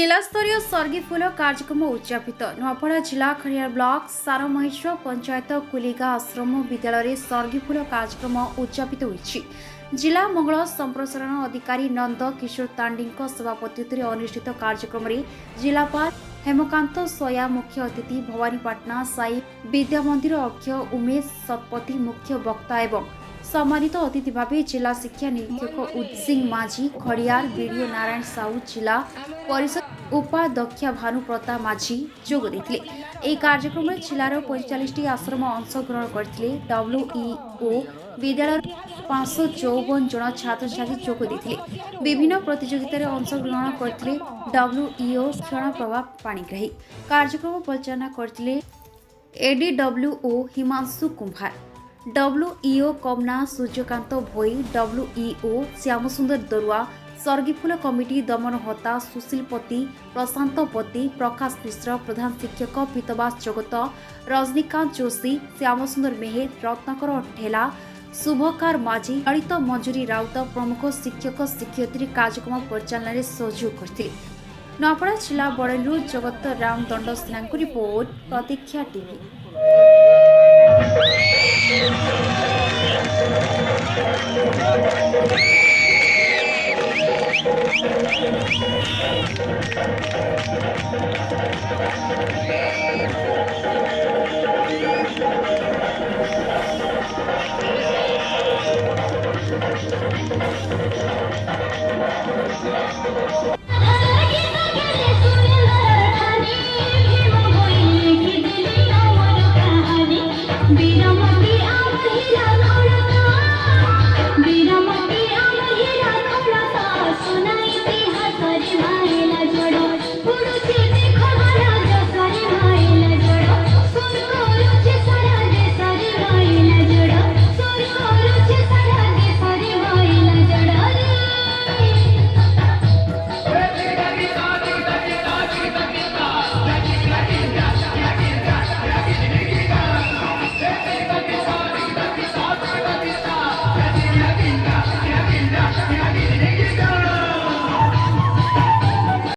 जिलास्तरीय सर्गीफुल कार्यक्रम उद्यापित नुआपड़ा जिला खड़ियार ब्लॉक सारमहेश्वर पंचायत कुलिगा आश्रम विद्यालय सर्गीफुल कार्यक्रम उद्यापित होइछि। जिला मंगल संप्रसारण अधिकारी नंद किशोर तांडी सभापतित्व अनुष्ठित कार्यक्रम में जिलापाल हेमकांत सोया मुख्य अतिथि, भवानीपाटना साई विद्या मंदिर अक्षय उमेश सतपथी मुख्य वक्ता एवं सम्मानित अतिथि भाव जिला शिक्षा निरीक्षक उदसिंह माझी, खड़ियार बीडीओ नारायण साहू, जिला परिषद उपाध्यक्ष भानुप्रताप माझी जोग देथिले। एही कार्यक्रम में जिलार 45 आश्रम अंशग्रहण करथिले। डब्ल्यूईओ विद्यालय 554 जन छात्र छात्री जोग देथिले। विभिन्न प्रतियोगितार अंशग्रहण करथिले। डब्ल्यूईओ क्षणप्रभा पाणिग्राही कार्यक्रम परिचालना करथिले। एडीडब्ल्यूओ हिमांशु कुंभार, डब्ल्यूईओ कमना सूर्यकांत भोई, डब्ल्यूईओ श्यामसुंदर दरुआ, सर्गीफुल कमिटी दमन हता, सुशील पति, प्रशांत पति, प्रकाश मिश्र, प्रधान शिक्षक पीतवास जगत, रजनीकांत जोशी, श्यामसुंदर मेहेर, रत्नाकर ठेला, शुभकार माझी, ललित मंजूरी राउत प्रमुख शिक्षक शिक्षयित्री कार्यक्रम परिचालन में सहयोग करथिले। नुआपड़ा जिला बड़ेलू जगत राम दंड सेना रिपोर्ट, प्रतीक्षा टीवी।